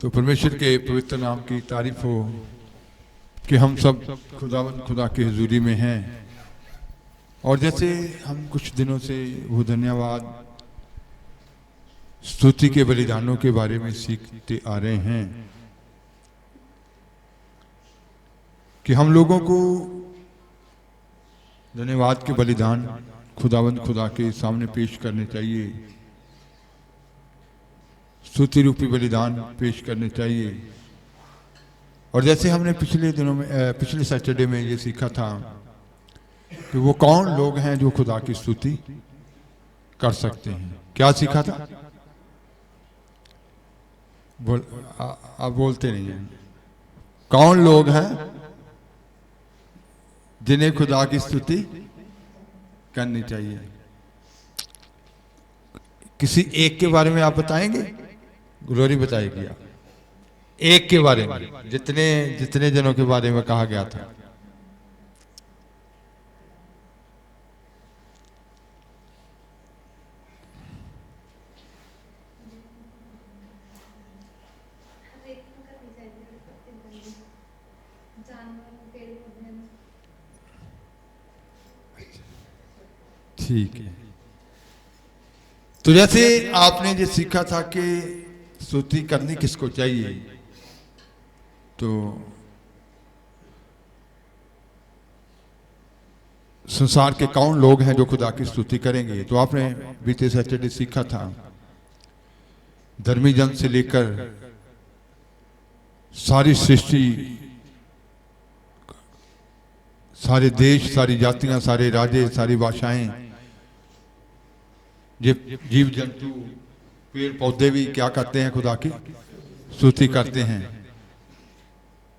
तो परमेश्वर के पवित्र नाम की तारीफ हो कि हम सब खुदा के हुजूरी में हैं। और जैसे हम कुछ दिनों से वो धन्यवाद स्तुति के बलिदानों के बारे में सीखते आ रहे हैं कि हम लोगों को धन्यवाद के बलिदान खुदा के सामने पेश करने चाहिए, स्तुति रूपी बलिदान पेश करने चाहिए। और जैसे हमने पिछले दिनों में पिछले सैटरडे में ये सीखा था कि वो कौन लोग हैं जो खुदा की स्तुति कर सकते हैं। क्या सीखा था? आप बोलते नहीं हैं। कौन लोग हैं जिन्हें खुदा की स्तुति करनी चाहिए? किसी एक के बारे में आप बताएंगे? ग्लोरी बताएगी आप एक के बारे में, जितने जनों के बारे में कहा गया था। ठीक है, तो जैसे आपने ये सीखा था कि स्तुति करनी किसको चाहिए, तो संसार के कौन लोग हैं जो खुदा की स्तुति करेंगे। तो आपने बीते सैटरडे सीखा था धर्मी जन से लेकर सारी सृष्टि, सारे देश, सारी जातियां, सारे राजे, सारी भाषाएं, जीव जंतु, पेड़ पौधे भी क्या करते हैं? खुदा की स्तुति करते हैं।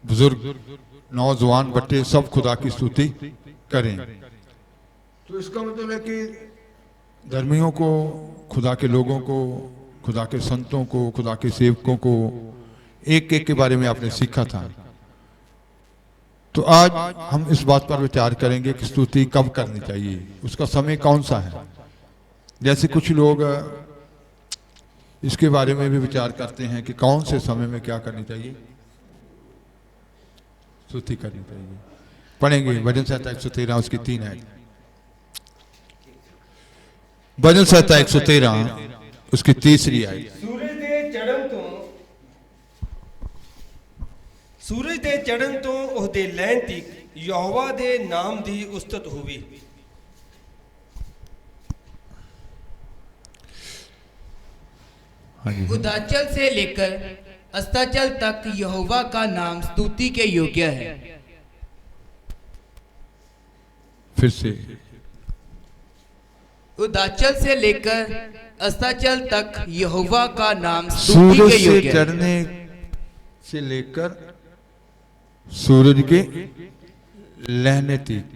बुजुर्ग, नौजवान, बच्चे सब खुदा की स्तुति करें। तो इसका मतलब है कि धर्मियों को, खुदा के लोगों को, खुदा के संतों को, खुदा के सेवकों को एक एक के बारे में आपने सीखा था। तो आज हम इस बात पर विचार करेंगे कि स्तुति कब करनी चाहिए, उसका समय कौन सा है। जैसे कुछ लोग इसके बारे में भी विचार करते हैं कि कौन से समय में क्या करनी चाहिए, स्तुति करनी चाहिए। पढ़ेंगे भजन संहिता 113 उसकी 3 है। भजन संहिता 113 उसकी 3री आयत। सूरज दे चढ़न तो ਉਹਦੇ ਲੈਣ ਤੀਕ ਯਹੋਵਾ ਦੇ ਨਾਮ ਦੀ ਉਸਤਤ ਹੋਵੇ। उदाचल से लेकर अस्ताचल तक यहोवा का नाम स्तुति के योग्य है। फिर से उदाचल से लेकर अस्ताचल तक यहोवा का नाम स्तुति के योग्य है। सूरज से चढ़ने से लेकर सूरज के लहने तक,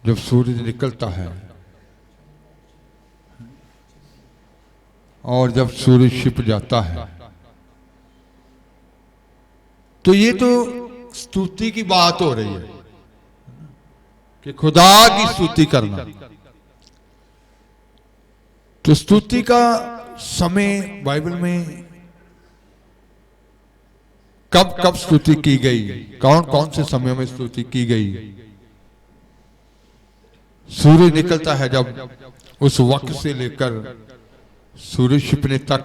जब सूरज निकलता है और जब सूरज छिप जाता है, तो ये तो स्तुति की बात हो रही है कि खुदा की स्तुति करना। तो स्तुति का समय बाइबल में कब कब स्तुति की गई, कौन कौन से समय में स्तुति की गई। सूरज निकलता है जब, उस वक्त से लेकर सूरज छिपने तक।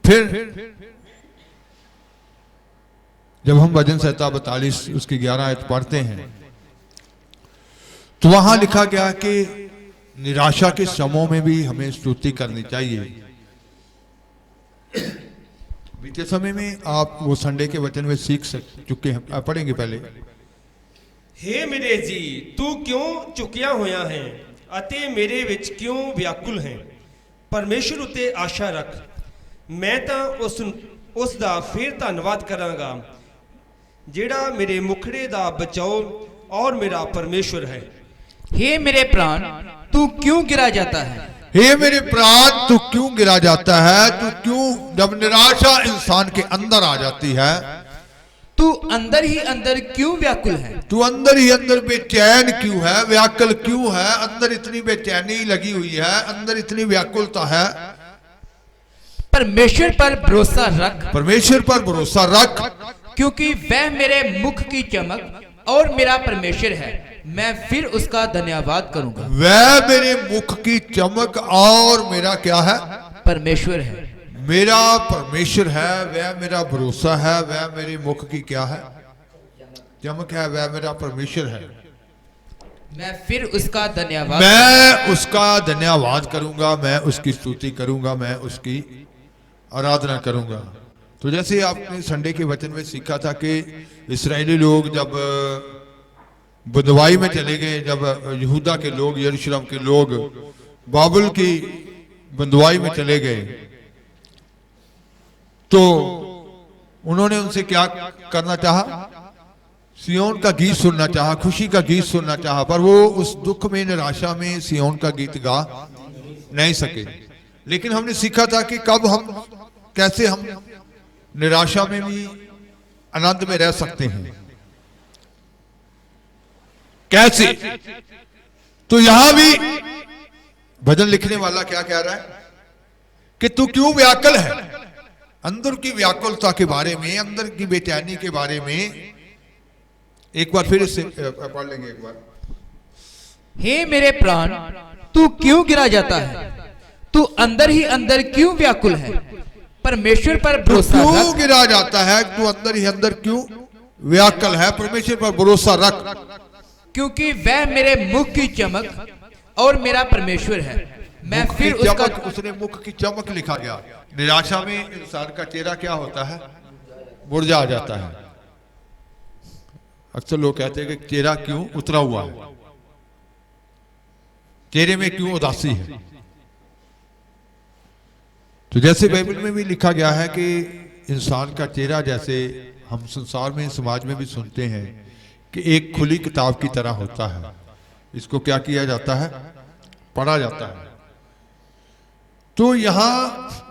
फिर जब हम भजन संहिता 42 उसकी 11 आयत पढ़ते हैं तो वहां लिखा गया कि निराशा के समयों में भी हमें स्तुति करनी चाहिए। बीते समय में आप वो संडे के वचन में सीख चुके हैं, पढ़ेंगे पहले। हे मेरे जी, तू क्यों चुकिया होया है ਅਤੇ ਮੇਰੇ ਵਿੱਚ ਕਿਉਂ ਵਿਆਕੁਲ ਹੈ। ਪਰਮੇਸ਼ਰ ਉਤੇ ਆਸ਼ਾ ਰੱਖ, ਮੈਂ ਤਾਂ ਉਸ ਦਾ ਫਿਰ ਧੰਨਵਾਦ ਕਰਾਂਗਾ ਜਿਹੜਾ ਮੇਰੇ ਮੁਖੜੇ ਦਾ ਬਚਾਓ और मेरा परमेश्वर है। हे मेरे प्राण, तू क्यों गिरा जाता है। हे मेरे प्राण, तू क्यों गिरा जाता है। तू क्यों, जब निराशा इंसान के अंदर आ जाती है, तू अंदर ही अंदर क्यों व्याकुल है? तू अंदर ही अंदर बेचैन क्यों है, व्याकुल क्यों है? अंदर इतनी बेचैनी लगी हुई है, अंदर इतनी व्याकुलता है। परमेश्वर पर भरोसा रख, परमेश्वर पर भरोसा रख, क्योंकि वह मेरे मुख की चमक और मेरा परमेश्वर है, मैं फिर उसका धन्यवाद करूंगा। वह मेरे मुख की चमक और मेरा क्या है? परमेश्वर है। मेरा परमेश्वर है, वह मेरा भरोसा है, वह मेरे मुख की क्या है? चमक है, वह मेरा परमेश्वर है, मैं फिर उसका धन्यवाद, मैं उसका धन्यवाद करूंगा, मैं उसकी स्तुति करूंगा, मैं उसकी आराधना करूंगा। तो जैसे आपने संडे के वचन में सीखा था कि इस्राएली लोग जब बंधुआई में चले गए, जब यहूदा के लोग, यरूशलेम के लोग बाबुल की बंधुआई में चले गए, तो उन्होंने उनसे क्या करना चाहा? सियोन का गीत सुनना चाहा, खुशी का गीत सुनना चाहा, पर वो उस दुख में, निराशा में सियोन का गीत गा नहीं सके। लेकिन हमने सीखा था कि कब हम, कैसे हम निराशा में भी आनंद में रह सकते हैं, कैसे। तो यहां भी भजन लिखने वाला क्या कह रहा है कि तू क्यों व्याकुल है? अंदर की व्याकुलता के बारे में, अंदर की बेचैनी के बारे में एक बार फिर से पढ़ लेंगे एक बार। हे मेरे प्राण, तू क्यों गिरा जाता है? तू अंदर ही अंदर क्यों व्याकुल है? परमेश्वर पर भरोसा क्यों रख, गिरा जाता है? तू अंदर ही अंदर क्यों व्याकुल है? परमेश्वर पर भरोसा रख, क्योंकि वह मेरे मुख की चमक और मेरा परमेश्वर है, मैं मुख फिर की उसका, चमक, उसने मुख की चमक लिखा गया। निराशा में इंसान का चेहरा क्या होता है? मुरझा जाता है। अक्सर लोग कहते हैं कि चेहरा क्यों उतरा हुआ है, चेहरे में क्यों उदासी है। तो जैसे बाइबल में भी लिखा गया है कि इंसान का चेहरा, जैसे हम संसार में, समाज में भी सुनते हैं कि एक खुली किताब की तरह होता है, इसको क्या किया जाता है? पढ़ा जाता है। तो यहाँ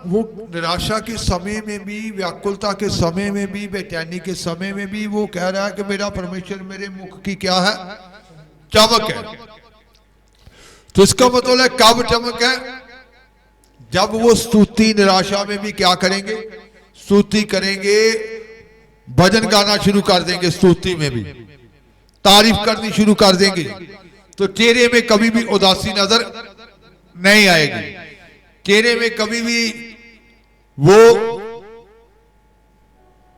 वो निराशा के समय में भी, व्याकुलता के समय में भी, बेचैनी के समय में भी वो कह रहा है कि मेरा परमेश्वर मेरे मुख की क्या है? चमक है। तो इसका मतलब है कब चमक है? जब वो स्तुति, निराशा में भी क्या करेंगे? स्तुति करेंगे, भजन गाना शुरू कर देंगे, स्तुति में भी तारीफ करनी शुरू कर देंगे, तो चेहरे में कभी भी उदासी नजर नहीं आएगी। चेहरे में कभी भी वो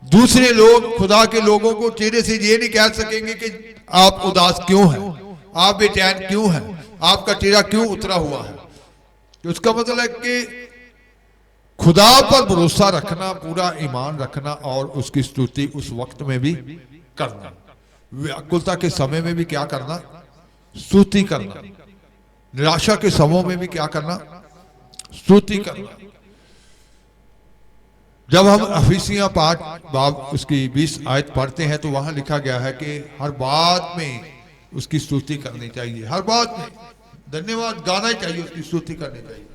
दूसरे लोग, खुदा के लोगों को चेहरे से ये नहीं कह सकेंगे कि आप उदास क्यों हैं, आप बेचैन क्यों हैं, आपका चेहरा क्यों उतरा हुआ है। तो उसका मतलब है कि खुदा पर भरोसा रखना, पूरा ईमान रखना और उसकी स्तुति उस वक्त में भी करना, व्याकुलता के समय में भी क्या करना? स्तुति करना, निराशा के समय में भी क्या करना? स्तुति करना। जब हम अफीसियां 5 बाब उसकी 20 आयत पढ़ते हैं तो वहां लिखा गया है कि हर बात में उसकी स्तुति करनी चाहिए, हर बात में धन्यवाद गाना चाहिए, उसकी स्तुति करनी चाहिए।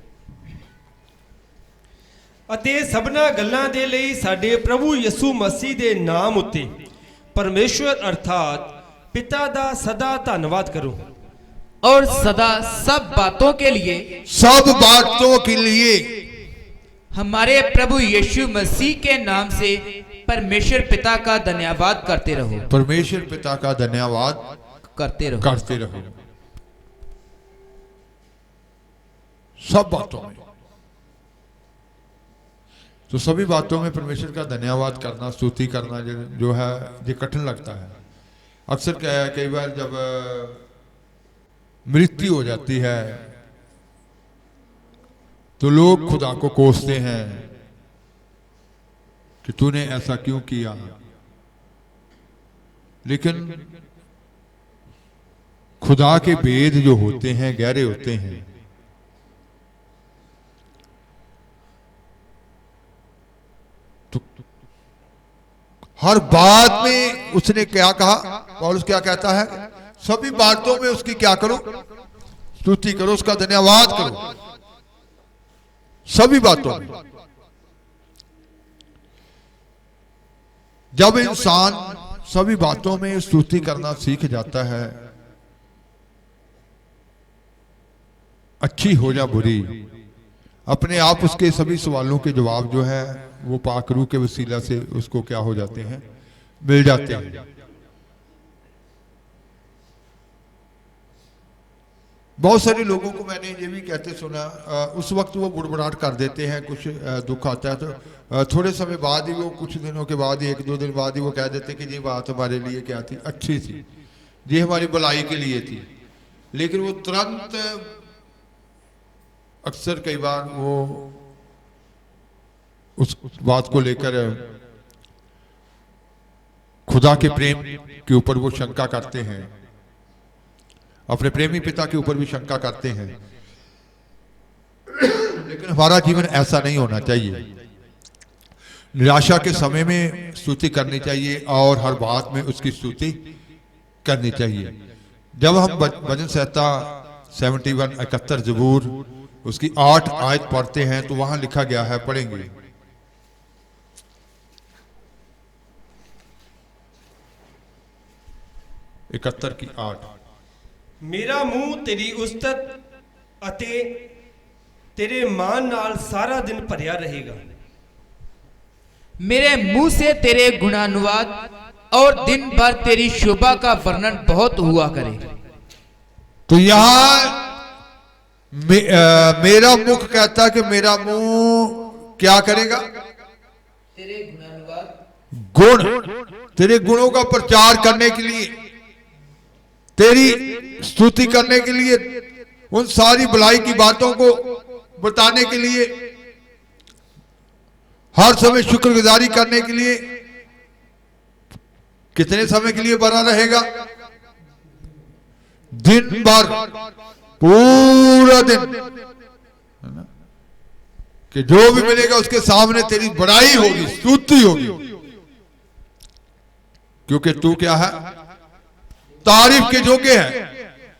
ਅਤੇ ਸਭਨਾ ਗੱਲਾਂ ਦੇ ਲਈ ਸਾਡੇ ਪ੍ਰਭੂ ਯਿਸੂ ਮਸੀਹ ਦੇ ਨਾਮ ਉੱਤੇ ਪਰਮੇਸ਼ਵਰ ਅਰਥਾਤ ਪਿਤਾ ਦਾ ਸਦਾ ਧੰਨਵਾਦ ਕਰੋ। और सदा सब बातों के लिए, सब बातों के लिए हमारे प्रभु यीशु मसीह के नाम से परमेश्वर पिता का धन्यवाद करते रहो, परमेश्वर पिता का धन्यवाद करते रहो, करते रहो। सब बातों में, तो सभी बातों में परमेश्वर का धन्यवाद करना, स्तुति करना जो है ये कठिन लगता है। अक्सर क्या है, कई बार जब मृत्यु हो जाती है तो लोग खुदा को कोसते हैं कि तूने ऐसा क्यों किया। लेकिन खुदा के भेद जो होते हैं गहरे होते हैं। तो हर बात में उसने क्या कहा, पौलुस क्या कहता है, सभी बातों में उसकी क्या करो? स्तुति करो, उसका धन्यवाद करो, सभी बातों में। जब इंसान सभी बातों में स्तुति करना सीख जाता है, अच्छी हो या बुरी, अपने आप उसके सभी सवालों के जवाब जो है वो पाक रूह के वसीला से उसको क्या हो जाते हैं, मिल जाते हैं। बहुत सारे लोगों को मैंने ये भी कहते सुना, उस वक्त वो बुड़बुड़ाहट कर देते हैं, कुछ दुख आता है तो थोड़े समय बाद ही वो, कुछ दिनों के बाद ही, 1-2 दिन बाद ही वो कह देते कि ये बात हमारे लिए क्या थी, अच्छी थी, ये हमारी भलाई के लिए थी। लेकिन वो तुरंत अक्सर कई बार वो उस बात को लेकर खुदा के प्रेम के ऊपर वो शंका करते हैं, अपने प्रेमी पिता के ऊपर भी शंका करते हैं। लेकिन हमारा जीवन ऐसा नहीं होना चाहिए। निराशा के समय में स्तुति करनी चाहिए और हर बात में उसकी स्तुति करनी चाहिए। जब हम भजन संहिता 71 71 जबूर उसकी 8 आयत पढ़ते हैं तो वहां लिखा गया है, पढ़ेंगे। इकहत्तर की 8। मेरा मुंह तेरी उस्तत ਅਤੇ तेरे मान नाल सारा दिन भरिया रहेगा। मेरे मुंह से तेरे गुणानुवाद और दिन भर तेरी शोभा का वर्णन बहुत हुआ करे। तो यहां मेरा मुख कहता है कि मेरा मुंह क्या करेगा, तेरे गुणानुवाद, गुण, तेरे गुणों का प्रचार करने के लिए, तेरी स्तुति करने के लिए, उन सारी भलाई की बातों को बताने के लिए, हर समय शुक्रगुजारी करने के लिए। कितने समय के लिए बना रहेगा, दिन भर, पूरा दिन, कि जो भी मिलेगा उसके सामने तेरी बड़ाई होगी, स्तुति होगी, क्योंकि तू क्या है, तारीफ के योग्य है,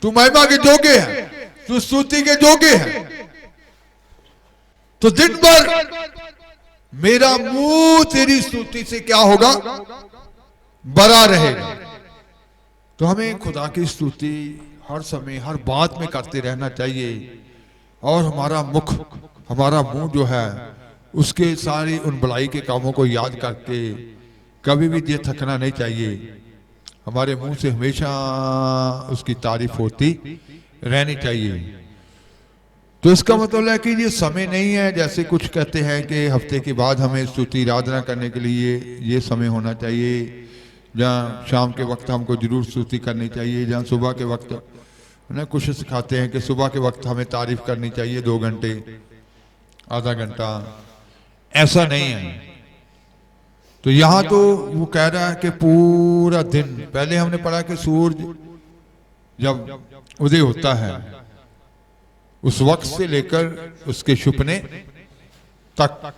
तू महिमा के योग्य है, तू स्तुति के योग्य है। तो दिन भर मेरा मुंह तेरी स्तुति से क्या होगा, भरा रहेगा। तो हमें खुदा की स्तुति हर समय हर बात में करते रहना चाहिए, और हमारा मुख, हमारा मुंह जो है उसके सारी उन भलाई के कामों को याद करके कभी भी ये थकना नहीं चाहिए। हमारे मुंह से हमेशा उसकी तारीफ होती रहनी चाहिए। तो इसका मतलब है कि ये समय नहीं है, जैसे कुछ कहते हैं कि हफ्ते के बाद हमें स्तुति आराधना करने के लिए ये समय होना चाहिए, जहाँ शाम के वक्त हमको जरूर स्तुति करनी चाहिए, जहाँ सुबह के वक्त ना कुछ सिखाते हैं कि सुबह के वक्त हमें तारीफ करनी चाहिए 2 घंटे, आधा घंटा। ऐसा नहीं है। तो यहाँ तो वो कह रहा है कि पूरा दिन, पहले हमने पढ़ा कि सूरज जब उदय होता है उस वक्त से लेकर उसके छुपने तक।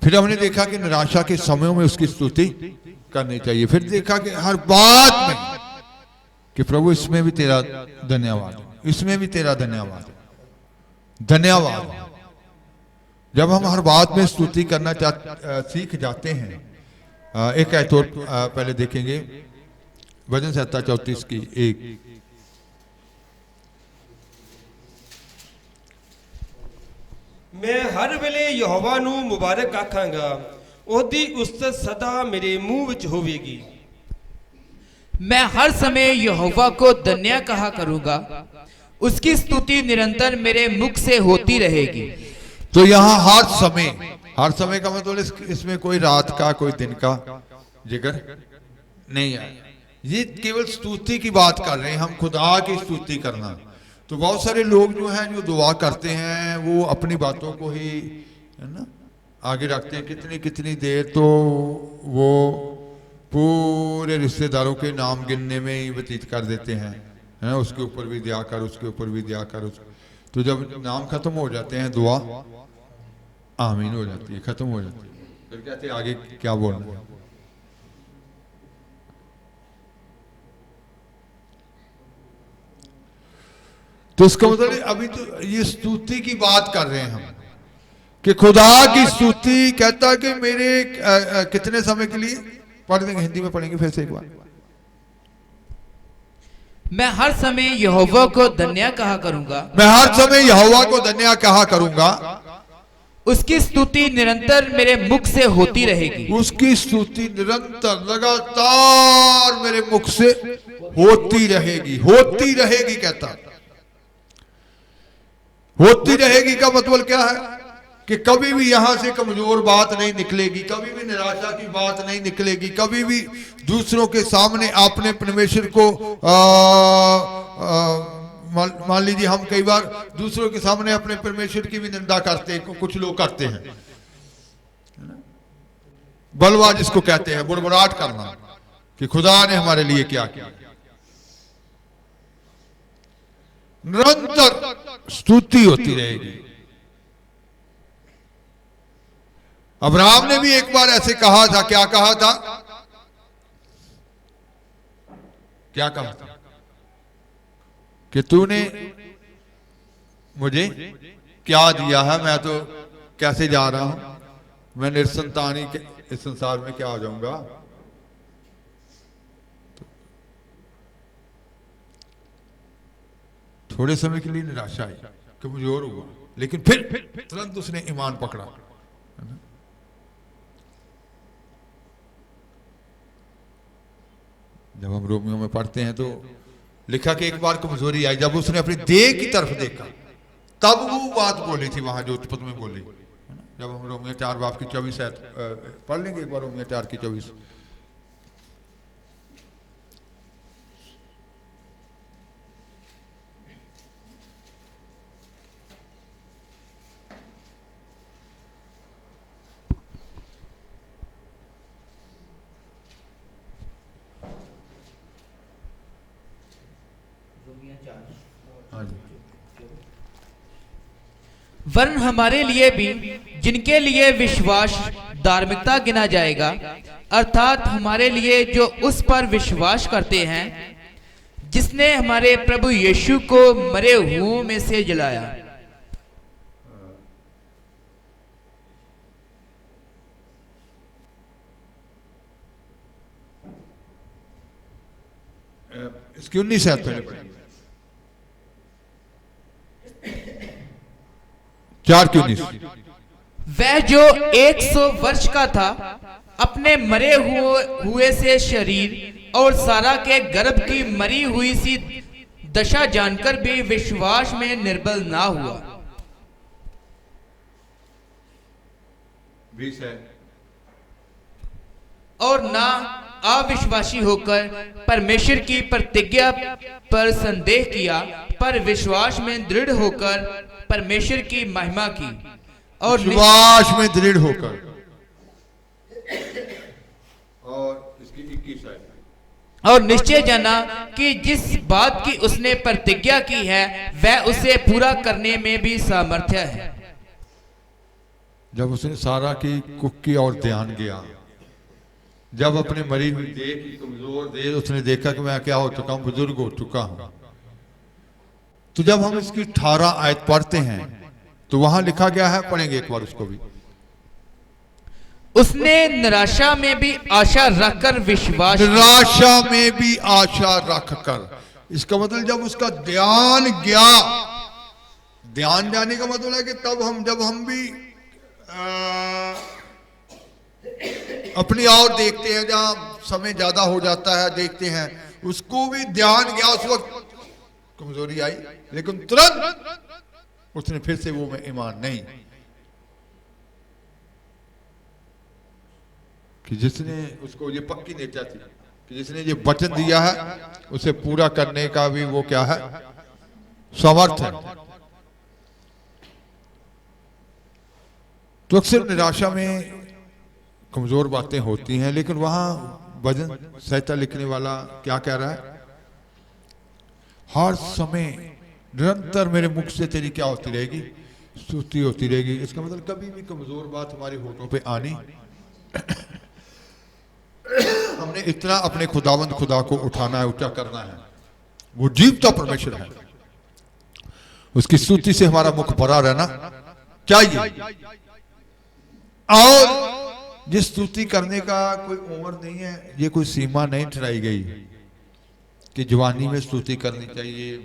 फिर हमने देखा कि निराशा के समयों में उसकी स्तुति करनी चाहिए। फिर देखा कि हर बात में कि प्रभु इसमें भी तेरा धन्यवाद, इसमें भी तेरा धन्यवाद, धन्यवाद। जब हम हर बात में स्तुति करना सीख जाते हैं, एक आयत और पहले देखेंगे, भजन संहिता 34 की 1। मैं हर वेले यहोवा नू मुबारक आखांगा, ओदी उस्तत सदा मेरे मुंह विच होवेगी। मैं हर समय यहोवा को धन्य कहा करूंगा, उसकी स्तुति निरंतर मेरे मुख से होती रहेगी। तो यहाँ हर समय का मतलब इसमें कोई रात का कोई दिन का जिक्र नहीं है। ये केवल स्तुति की बात कर रहे हैं हम, खुदा की स्तुति करना। तो बहुत सारे लोग जो हैं जो दुआ करते हैं वो अपनी बातों को ही है ना आगे रखते हैं। कितनी कितनी देर तो वो पूरे रिश्तेदारों के नाम गिनने में ही व्यतीत कर देते हैं, है ना, उसके ऊपर भी दिया कर, उसके ऊपर भी दिया कर। तो जब नाम खत्म हो जाते हैं दुआ आमीन हो जाती है, खत्म हो जाती है। फिर कहते हैं आगे क्या बोलना है। तो इसका मतलब अभी तो ये स्तुति की बात कर रहे हैं हम कि खुदा की स्तुति कहता कि मेरे कितने समय के लिए, पढ़ देंगे, हिंदी में पढ़ेंगे फिर से एक बार। मैं हर समय यहोवा को धन्य कहा करूंगा, मैं हर समय यहोवा को धन्य कहा करूंगा, उसकी स्तुति निरंतर मेरे मुख से होती रहेगी। उसकी स्तुति निरंतर लगातार मेरे मुख से होती रहेगी, होती रहेगी कहता। होती रहेगी का मतलब क्या है कि कभी भी यहां से कमजोर बात नहीं निकलेगी, कभी भी निराशा की बात नहीं निकलेगी, कभी भी दूसरों के सामने आपने परमेश्वर को मान लीजिए हम कई बार दूसरों के सामने अपने परमेश्वर की भी निंदा करते हैं, कुछ लोग करते हैं, बलवा जिसको कहते हैं, बुड़बुड़ाहट करना कि खुदा ने हमारे लिए क्या किया। निरंतर स्तुति होती रहेगी। अब्राहम ने भी एक बार ऐसे कहा था, क्या कहा था, क्या कहा था कि तूने मुझे क्या दिया है, मैं तो कैसे जा रहा हूं, मैं निसंतानी के इस संसार में क्या हो जाऊंगा। थोड़े समय के लिए निराशा आई, कमजोर हुआ, लेकिन फिर तुरंत उसने ईमान पकड़ा। जब हम रोमियो में पढ़ते हैं तो लिखा कि एक बार कमजोरी आई, जब उसने अपनी देह की तरफ देखा तब वो बात बोली थी वहां जो उत्पत्ति में बोली। जब हम रोमियो 4 बाब की 24 पढ़ लेंगे एक बार, रोमियो 4 की 24। वरन हमारे लिए भी जिनके लिए विश्वास धार्मिकता गिना जाएगा, अर्थात हमारे लिए जो उस पर विश्वास करते हैं जिसने हमारे प्रभु यीशु को मरे हुओं में से जलाया। इसकी 19 आयत पहले पढ़ेंगे, 4 की 19। वह जो 100 वर्ष का था, अपने मरे हुए से शरीर और सारा के गर्भ की मरी हुई सी दशा जानकर भी विश्वास में निर्बल ना हुआ। 20 है। और ना अविश्वासी होकर परमेश्वर की प्रतिज्ञा पर संदेह किया, पर विश्वास में दृढ़ होकर परमेश्वर की महिमा की, और विश्वास में दृढ़ होकर। और इसकी 21 है। और निश्चय जाना कि जिस बात की उसने प्रतिज्ञा की है वह उसे पूरा करने में भी सामर्थ्य है। जब उसने सारा की कुकी और ध्यान गया, जब अपने मरी हुई देह की कमजोर देह उसने देखा कि मैं क्या हो चुका हूं, बुजुर्ग हो चुका हूं, तो जब हम इसकी 18 आयत पढ़ते हैं तो वहां लिखा गया है, पढ़ेंगे एक बार उसको भी। उसने निराशा में भी आशा रखकर विश्वास, निराशा में भी आशा रखकर, इसका मतलब जब उसका ध्यान गया, ध्यान जाने का मतलब है कि तब जब हम भी अपनी और देखते हैं, जहां समय ज्यादा हो जाता है देखते हैं, उसको भी ध्यान गया, उस वक्त कमजोरी आई, लेकिन तुरंत उसने फिर से वो में ईमान नहीं कि जिसने उसको ये पक्की नेचा थी कि जिसने ये वचन दिया है उसे पूरा करने का भी वो क्या है, समर्थ है। तो अक्सर निराशा में कमजोर बातें होती हैं, लेकिन वहां भजन संहिता लिखने वाला क्या कह रहा है, हर समय निरंतर मेरे मुख से तेरी क्या होती रहेगी, स्तुति होती रहेगी। इसका मतलब कभी भी कमजोर बात हमारे होठों पे आनी हमने इतना अपने खुदावंद खुदा को उठाना है, ऊंचा करना है। वो जीवता परमेश्वर है, उसकी स्तुति से हमारा मुख भरा रहना चाहिए। और जिस स्तुति करने का कोई उम्र नहीं है, ये कोई सीमा नहीं ठहराई गई कि जवानी में स्तुति करनी चाहिए,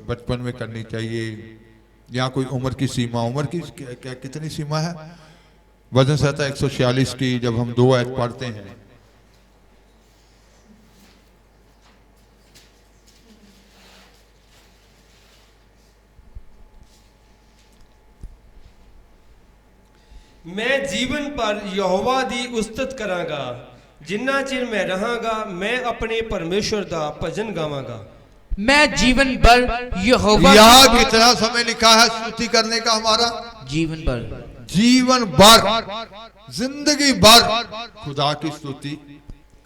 बचपन में करनी चाहिए, या कोई उम्र की सीमा। उम्र की क्या कितनी सीमा है? वजन संहिता 146 की जब हम 2 आयत पढ़ते हैं, मैं जीवन पर यहोवा दी उस्तत करांगा, जिन्ना चिर मैं रहांगा मैं अपने परमेश्वर दा भजन गावांगा। मैं जीवन भर यहोवा यहाँ कितना समय लिखा है स्तुति करने का हमारा? जीवन भर, जीवन भर, जिंदगी भर खुदा की स्तुति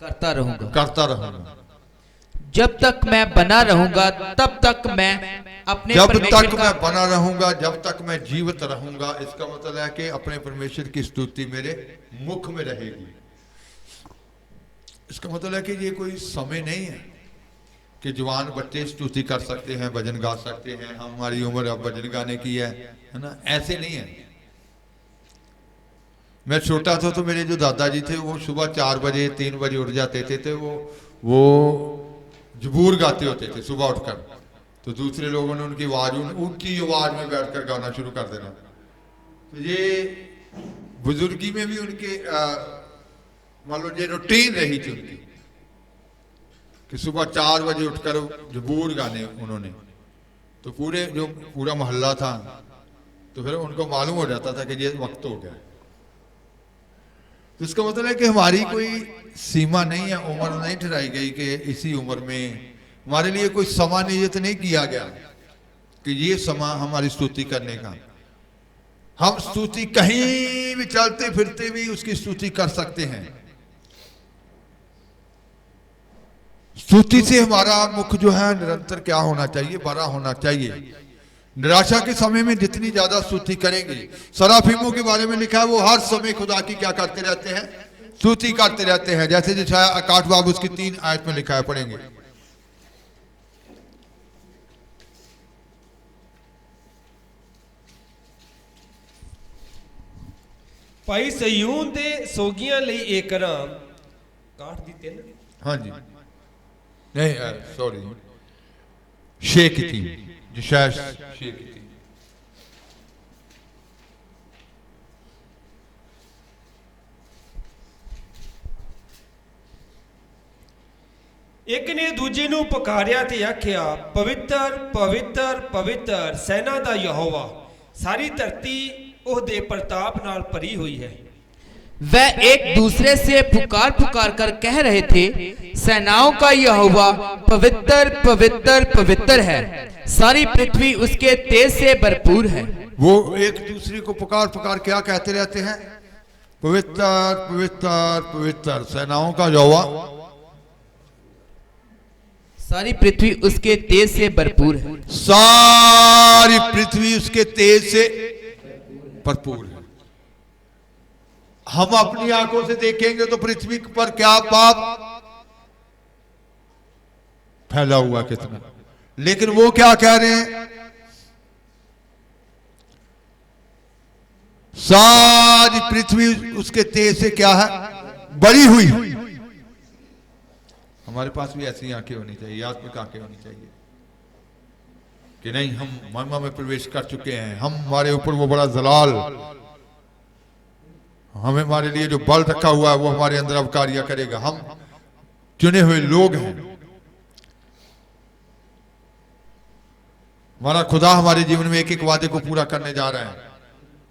करता रहूंगा। करता रहूंगा। जब तक मैं बना रहूंगा तब तक मैं अपने जब परमेश्वर तक का मैं बना रहूंगा, जब तक मैं जीवित रहूंगा, इसका मतलब है कि अपने परमेश्वर की स्तुति मेरे मुख में रहेगी। इसका मतलब है कि ये कोई समय नहीं है कि जवान बच्चे स्तुति कर सकते हैं, भजन गा सकते हैं, हमारी उम्र अब भजन गाने की है ना, ऐसे नहीं है। मैं छोटा था तो मेरे जो दादाजी थे वो सुबह 4 बजे 3 बजे उठ जाते थे, तो वो जबूर गाते होते थे सुबह उठकर। तो दूसरे लोगों ने उनकी आवाज में बैठकर गाना शुरू कर देना। तो ये बुजुर्गी में भी उनके मान लो ये रूटीन रही थी उनकी कि सुबह 4 बजे उठकर जबूर गाने उन्होंने। तो पूरा मोहल्ला था, तो फिर उनको मालूम हो जाता था कि ये वक्त हो गया। तो इसका मतलब है कि हमारी कोई सीमा नहीं है, उम्र नहीं ठहराई गई कि इसी उम्र में हमारे लिए कोई समा नियत नहीं किया गया कि ये समा हमारी स्तुति करने का। हम स्तुति कहीं भी चलते फिरते भी उसकी स्तुति कर सकते हैं। स्तुति से हमारा मुख जो है निरंतर क्या होना चाहिए? बड़ा होना चाहिए। निराशा के समय में जितनी ज्यादा स्तुति करेंगे, सराफीमों के बारे में लिखा है वो हर समय खुदा की क्या करते रहते हैं? स्तुति करते रहते हैं। जैसे जिसाया 61 बाब उसकी 3 आयत में लिखा है, पढ़ेंगे। भाई सयून दे सोगियां लई एक करां काट दी 3। हाँ जी, नहीं सॉरी, शेख की थी, जिसाया शेख की थी। एक ने दूजे ਨੂੰ ਪੁਕਾਰਿਆ ਤੇ ਆਖਿਆ, ਪਵਿੱਤਰ ਪਵਿੱਤਰ ਪਵਿੱਤਰ ਸੈਨਾ ਦਾ ਯਹੋਵਾ, ਸਾਰੀ ਧਰਤੀ ਉਹਦੇ ਪ੍ਰਤਾਪ ਨਾਲ ਭਰੀ हुई है। वह एक दूसरे से पुकार पुकार कर कह रहे थे, सेनाओं का यहोवा पवित्र पवित्र पवित्र है, सारी पृथ्वी उसके तेज से भरपूर है। वो एक दूसरे को पुकार पुकार क्या कहते रहते हैं? पवित्र पवित्र पवित्र सेनाओं का यहोवा, सारी पृथ्वी उसके तेज से भरपूर है। सारी पृथ्वी उसके तेज से भरपूर है। हम अपनी आंखों से देखेंगे तो पृथ्वी पर क्या पाप फैला हुआ कितना, लेकिन वो क्या कह रहे हैं? सारी पृथ्वी उसके तेज से क्या है? बड़ी हुई। हमारे पास भी ऐसी आंखें होनी चाहिए, आत्मिक आंखें होनी चाहिए कि नहीं, हम महिमा में प्रवेश कर चुके हैं, हम हमारे ऊपर वो बड़ा जलाल, हमें हमारे लिए जो बल रखा हुआ है वो हमारे अंदर अब कार्य करेगा। हम चुने हुए लोग हैं। हमारा खुदा हमारे जीवन में एक एक वादे को पूरा करने जा रहा है।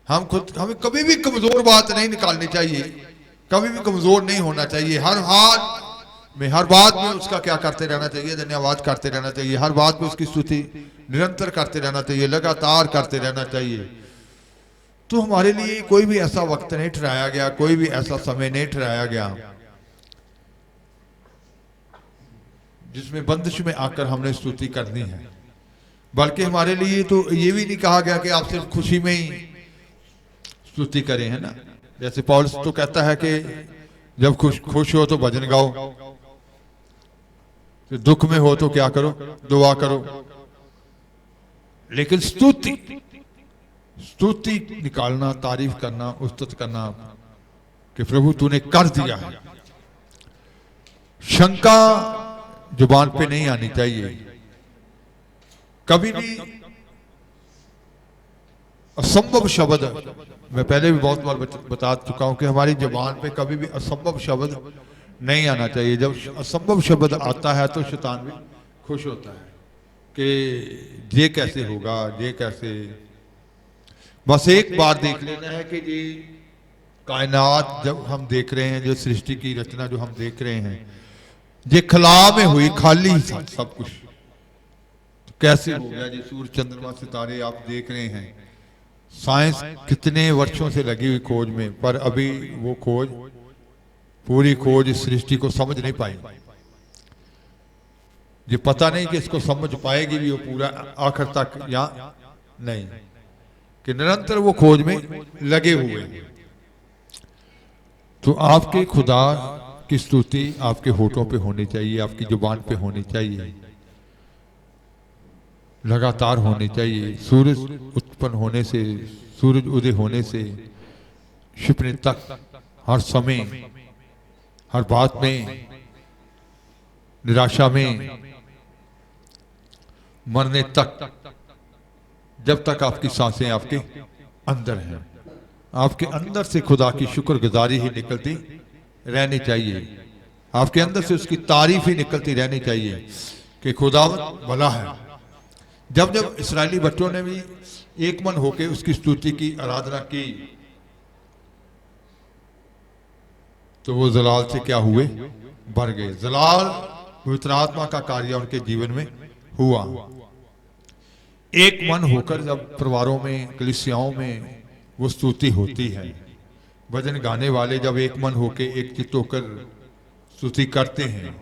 हमें कभी भी कमजोर बात नहीं निकालनी चाहिए, कभी भी कमजोर नहीं होना चाहिए। हर हाल में, हर बात में उसका क्या करते रहना चाहिए? धन्यवाद करते रहना चाहिए। हर बात में उसकी स्तुति निरंतर करते रहना चाहिए, लगातार करते रहना चाहिए। तो हमारे लिए कोई भी ऐसा वक्त नहीं ठहराया गया, कोई भी ऐसा समय नहीं ठहराया गया जिसमें बंदिश में आकर हमने स्तुति करनी है। बल्कि हमारे लिए तो ये भी नहीं कहा गया कि आप सिर्फ खुशी में ही स्तुति करें, है ना। जैसे पौलुस तो कहता है कि जब खुश हो तो भजन गाओ, तो दुख में हो तो क्या करो? दुआ करो। लेकिन स्तुति स्तुति निकालना, तारीफ करना, उस्तुत करना कि प्रभु तूने कर दिया है। शंका जुबान पे नहीं आनी चाहिए। कभी भी असंभव शब्द, मैं पहले भी बहुत बार बता चुका हूं कि हमारी जुबान पे कभी भी असंभव शब्द नहीं आना चाहिए। जब असंभव शब्द आता है तो शैतान भी खुश होता है कि ये कैसे होगा, ये कैसे। बस एक बार देख लेना है कि ये कायनात जब हम देख रहे हैं, जो सृष्टि की रचना जो हम देख रहे हैं, ये खला में हुई, खाली सब कुछ तो कैसे हो गया। ये सूर्य, चंद्रमा, सितारे आप देख रहे हैं। साइंस कितने वर्षों से लगी हुई खोज में, पर अभी वो खोज, पूरी खोज इस सृष्टि को समझ नहीं पाई। ये पता नहीं कि इसको समझ पाएगी भी वो पूरा आखिर तक या नहीं, कि निरंतर वो खोज में लगे हुए हैं। तो आपके खुदा की स्तुति आपके होठों पे होनी चाहिए, आपकी जुबान पे होनी चाहिए, लगातार होनी चाहिए। सूरज उत्पन्न होने से, सूरज उदय होने से छिपने तक, हर समय, हर बात में, निराशा में, मरने तक, जब तक आपकी सांसें आपके अंदर हैं, आपके अंदर से खुदा की शुक्रगुजारी ही निकलती रहनी चाहिए। आपके अंदर से उसकी तारीफ ही निकलती रहनी चाहिए कि खुदावंद भला है। जब जब इस्राएली बच्चों ने भी एक मन होकर उसकी स्तुति की, आराधना की, तो वो जलाल से क्या हुए, भर गए। जलाल पवित्र आत्मा का कार्य उनके जीवन में हुआ। एक मन होकर जब परिवारों में, कलीसियाओं में वो स्तुति होती है, भजन गाने वाले जब एक मन होकर, एक चित्त होकर स्तुति करते हैं,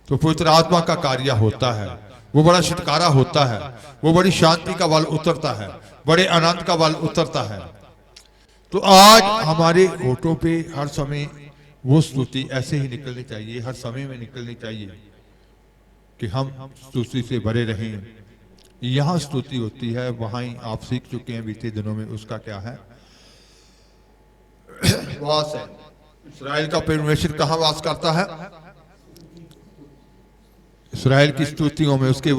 तो पवित्र आत्मा का कार्य होता है। वो बड़ा छुटकारा होता है, वो बड़ी शांति का बल उतरता है, बड़े आनंद का बल उतरता है। तो आज हमारे होठों पे हर समय वो स्तुति ऐसे ही निकलनी चाहिए, हर समय में निकलनी चाहिए कि हम स्तुति से भरे रहें। यहाँ स्तुति होती है, वहां ही आप सीख चुके हैं बीते दिनों में, उसका क्या है, वास है। इस्राएल का परमेश्वर कहाँ वास करता है? इस्राएल की स्तुतियों में, उसके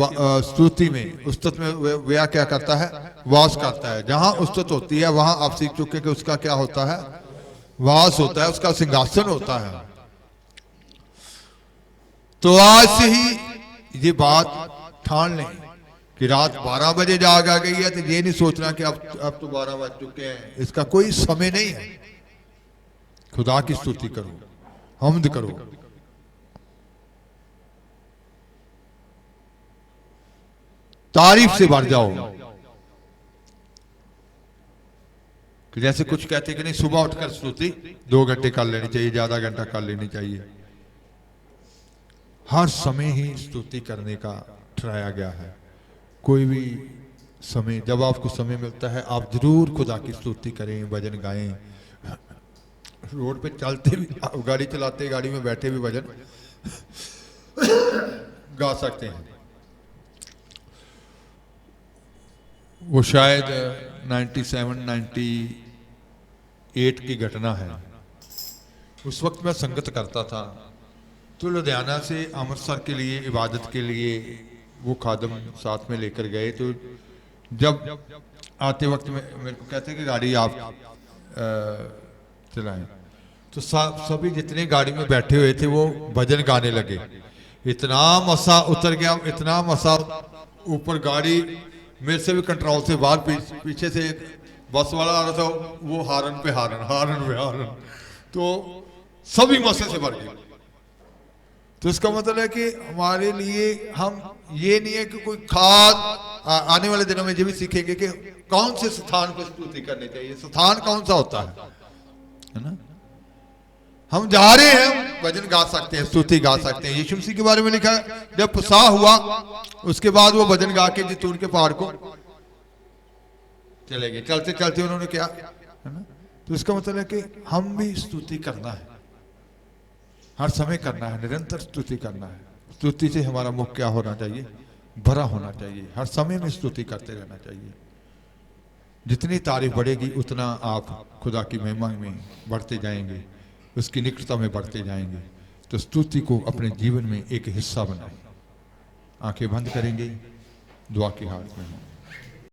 स्तुति में, उस्तत में वह क्या करता है, वास करता है। जहां उस्तत होती है वहां आप सीख चुके कि उसका क्या होता है, वास होता है, उसका सिंहासन होता है। तो आज से ही ये बात ठान लें कि रात 12 बजे जाग आ गई है तो ये नहीं सोचना कि अब तो 12 बज चुके हैं, इसका कोई समय नहीं है। खुदा की स्तुति करो, हम्द करो। तारीफ से भर जाओ। कि जैसे कुछ कहते कि नहीं, सुबह उठकर स्तुति 2 घंटे कर लेनी चाहिए, ज्यादा घंटा कर लेनी चाहिए। हर समय ही स्तुति करने का ठहराया गया है। कोई भी समय, जब आपको समय मिलता है, आप जरूर खुदा की स्तुति करें, भजन गाएं। रोड पे चलते भी, गाड़ी चलाते, गाड़ी में बैठे भी भजन गा सकते हैं। वो शायद 97-98 की घटना है। उस वक्त मैं संगत करता था, तो लुधियाना से अमृतसर के लिए, इबादत के लिए वो खादम साथ में लेकर गए। तो जब आते वक्त मेरे को कहते कि गाड़ी आप चलाएं, तो सभी जितने गाड़ी में बैठे हुए थे वो भजन गाने लगे। इतना मसा उतर गया, इतना मसा ऊपर, गाड़ी मेरे से भी कंट्रोल से बाहर, पीछे से एक बस वाला आ रहा था, वो हारन पे हारन, हारन पे हारन, तो सभी मसे से भर गए। तो इसका मतलब है कि हमारे लिए, हम ये नहीं है कि कोई खास, आने वाले दिनों में ये भी सीखेंगे कि कौन से स्थान पर स्तुति करनी चाहिए। स्थान कौन सा होता है ना? हम जा रहे हैं, भजन गा सकते हैं, स्तुति गा सकते हैं। यीशु मसीह के बारे में लिखा है, जब फसाह हुआ उसके बाद वो भजन गा के जैतून के पहाड़ को चले गए। चलते चलते उन्होंने क्या, है ना? तो इसका मतलब है कि हम भी स्तुति करना है, हर समय करना है, निरंतर स्तुति करना है। स्तुति से हमारा मुख क्या होना चाहिए, भरा होना चाहिए। हर समय में स्तुति करते रहना चाहिए। जितनी तारीफ बढ़ेगी उतना आप खुदा की महिमा में बढ़ते जाएंगे, उसकी निकटता में बढ़ते जाएंगे। तो स्तुति को अपने जीवन में एक हिस्सा बनाएं। आंखें बंद करेंगे, दुआ के हाथ में हों।